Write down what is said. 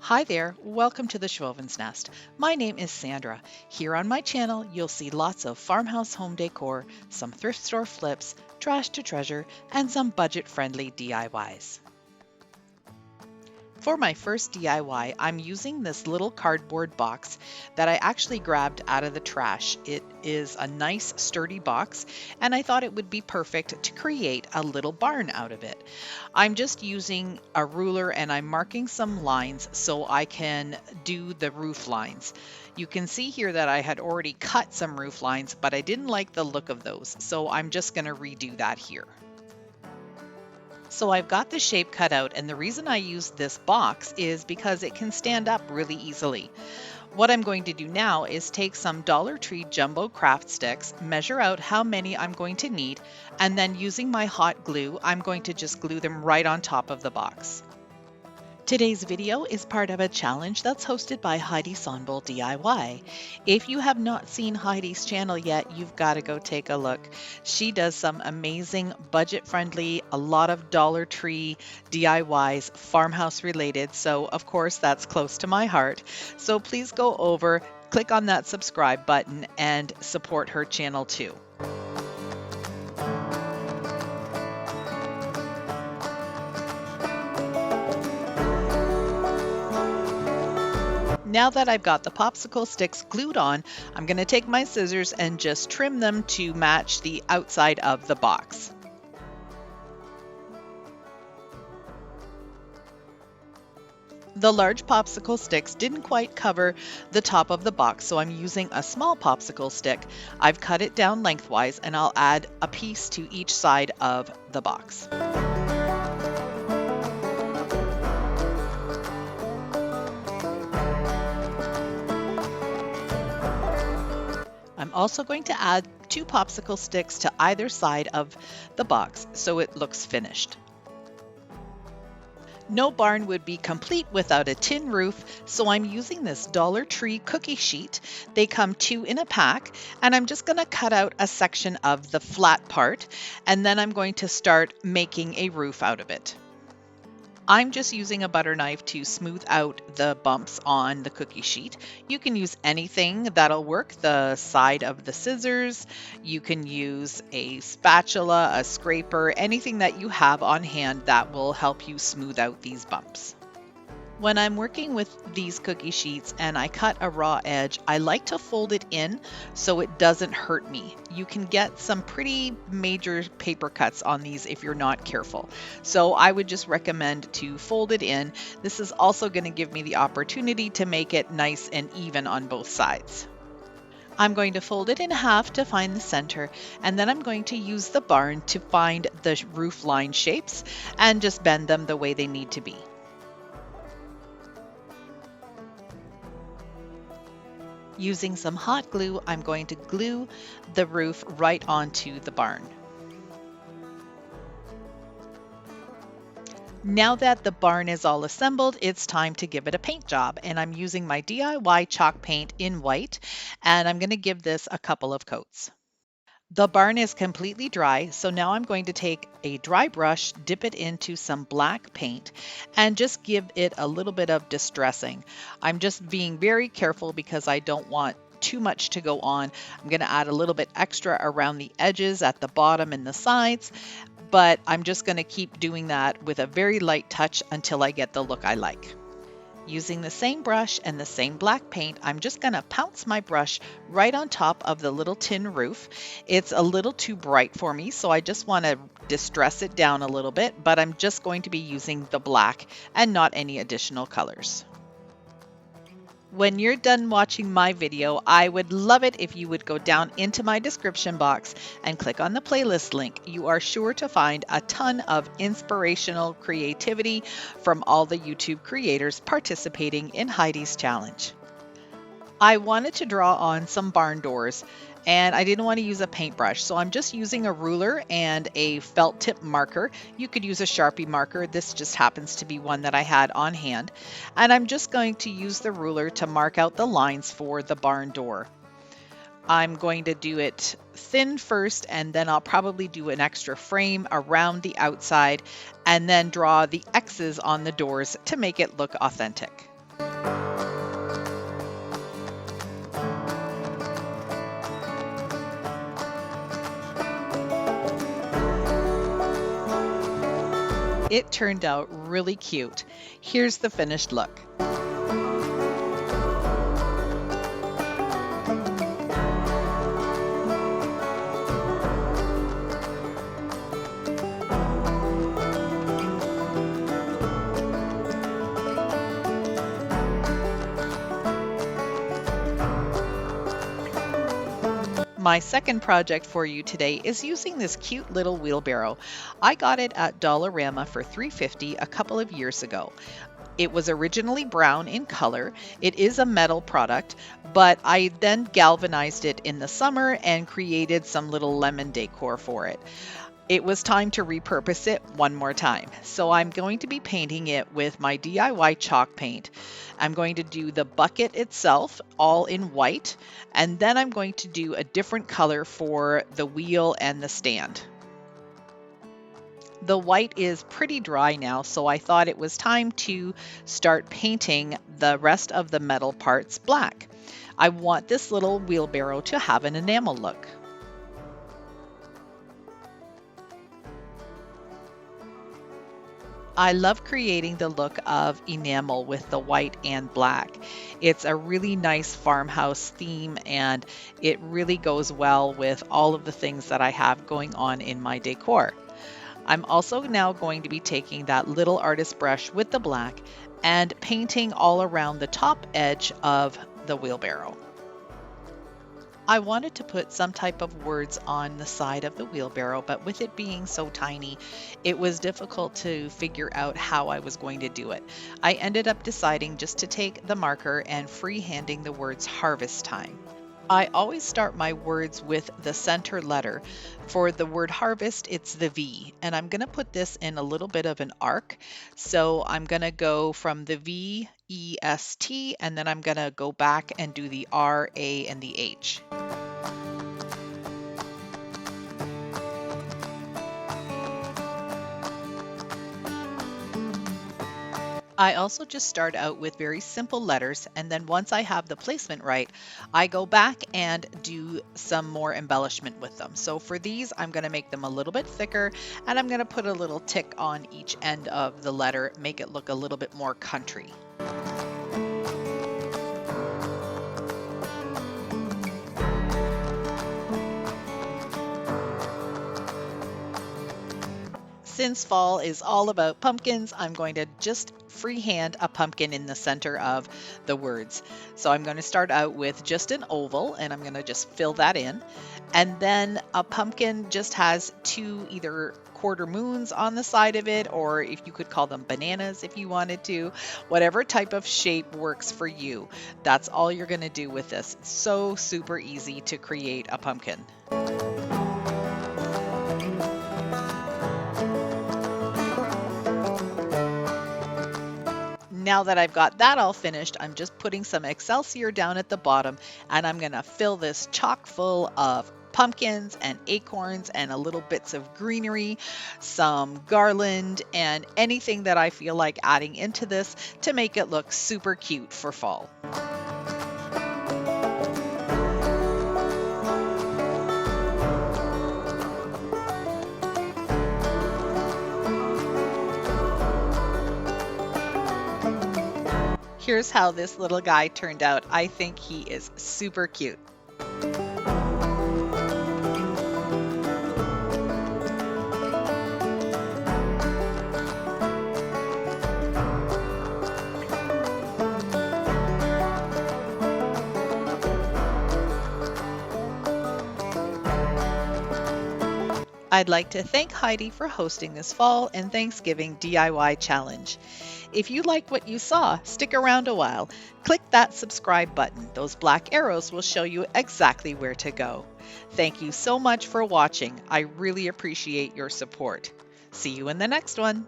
Hi there, welcome to the Schwowin's Nest. My name is Sandra. Here on my channel, you'll see lots of farmhouse home decor, some thrift store flips, trash to treasure, and some budget-friendly DIYs. For my first DIY, I'm using this little cardboard box that I actually grabbed out of the trash. It is a nice sturdy box, and I thought it would be perfect to create a little barn out of it. I'm just using a ruler and I'm marking some lines so I can do the roof lines. You can see here that I had already cut some roof lines, but I didn't like the look of those, so I'm just going to redo that here. So I've got the shape cut out, and the reason I use this box is because it can stand up really easily. What I'm going to do now is take some Dollar Tree jumbo craft sticks, measure out how many I'm going to need, and then using my hot glue, I'm going to just glue them right on top of the box. Today's video is part of a challenge that's hosted by Heidi Sonboul DIY. If you have not seen Heidi's channel yet, you've got to go take a look. She does some amazing budget-friendly, a lot of Dollar Tree DIYs, farmhouse related, so of course that's close to my heart. So please go over, click on that subscribe button, and support her channel too. Now that I've got the popsicle sticks glued on, I'm going to take my scissors and just trim them to match the outside of the box. The large popsicle sticks didn't quite cover the top of the box, so I'm using a small popsicle stick. I've cut it down lengthwise, and I'll add a piece to each side of the box. I'm also going to add 2 popsicle sticks to either side of the box so it looks finished. No barn would be complete without a tin roof, so I'm using this Dollar Tree cookie sheet. They come 2 in a pack, and I'm just going to cut out a section of the flat part, and then I'm going to start making a roof out of it. I'm just using a butter knife to smooth out the bumps on the cookie sheet. You can use anything that'll work, the side of the scissors. You can use a spatula, a scraper, anything that you have on hand that will help you smooth out these bumps. When I'm working with these cookie sheets and I cut a raw edge, I like to fold it in so it doesn't hurt me. You can get some pretty major paper cuts on these if you're not careful. So I would just recommend to fold it in. This is also going to give me the opportunity to make it nice and even on both sides. I'm going to fold it in half to find the center, and then I'm going to use the barn to find the roof line shapes and just bend them the way they need to be. Using some hot glue, I'm going to glue the roof right onto the barn. Now that the barn is all assembled, it's time to give it a paint job, and I'm using my DIY chalk paint in white, and I'm going to give this a couple of coats. The barn is completely dry, so now I'm going to take a dry brush, dip it into some black paint, and just give it a little bit of distressing. I'm just being very careful because I don't want too much to go on. I'm going to add a little bit extra around the edges at the bottom and the sides, but I'm just going to keep doing that with a very light touch until I get the look I like. Using the same brush and the same black paint, I'm just going to pounce my brush right on top of the little tin roof. It's a little too bright for me, so I just want to distress it down a little bit, but I'm just going to be using the black and not any additional colors. When you're done watching my video, I would love it if you would go down into my description box and click on the playlist link. You are sure to find a ton of inspirational creativity from all the YouTube creators participating in Heidi's challenge. I wanted to draw on some barn doors, and I didn't want to use a paintbrush, so I'm just using a ruler and a felt tip marker. You could use a Sharpie marker. This just happens to be one that I had on hand. And I'm just going to use the ruler to mark out the lines for the barn door. I'm going to do it thin first, and then I'll probably do an extra frame around the outside and then draw the X's on the doors to make it look authentic. It turned out really cute. Here's the finished look. My second project for you today is using this cute little wheelbarrow. I got it at Dollarama for $3.50 a couple of years ago. It was originally brown in color. It is a metal product, but I then galvanized it in the summer and created some little lemon decor for it. It was time to repurpose it one more time. So I'm going to be painting it with my DIY chalk paint. I'm going to do the bucket itself all in white, and then I'm going to do a different color for the wheel and the stand. The white is pretty dry now, so I thought it was time to start painting the rest of the metal parts black. I want this little wheelbarrow to have an enamel look. I love creating the look of enamel with the white and black. It's a really nice farmhouse theme, and it really goes well with all of the things that I have going on in my decor. I'm also now going to be taking that little artist brush with the black and painting all around the top edge of the wheelbarrow. I wanted to put some type of words on the side of the wheelbarrow, but with it being so tiny, it was difficult to figure out how I was going to do it. I ended up deciding just to take the marker and freehanding the words harvest time. I always start my words with the center letter. For the word harvest, it's the V, and I'm going to put this in a little bit of an arc. So I'm going to go from the V, E, S, T, and then I'm going to go back and do the R, A, and the H. I also just start out with very simple letters, and then once I have the placement right, I go back and do some more embellishment with them. So for these, I'm going to make them a little bit thicker, and I'm going to put a little tick on each end of the letter, make it look a little bit more country. Since fall is all about pumpkins, I'm going to just freehand a pumpkin in the center of the words. So I'm going to start out with just an oval, and I'm going to just fill that in. And then a pumpkin just has two either quarter moons on the side of it, or if you could call them bananas if you wanted to, whatever type of shape works for you. That's all you're going to do with this. It's so super easy to create a pumpkin. Now that I've got that all finished, I'm just putting some Excelsior down at the bottom, and I'm going to fill this chock full of pumpkins and acorns and a little bits of greenery, some garland, and anything that I feel like adding into this to make it look super cute for fall. Here's how this little guy turned out. I think he is super cute. I'd like to thank Heidi for hosting this fall and Thanksgiving DIY challenge. If you like what you saw, stick around a while. Click that subscribe button. Those black arrows will show you exactly where to go. Thank you so much for watching. I really appreciate your support. See you in the next one.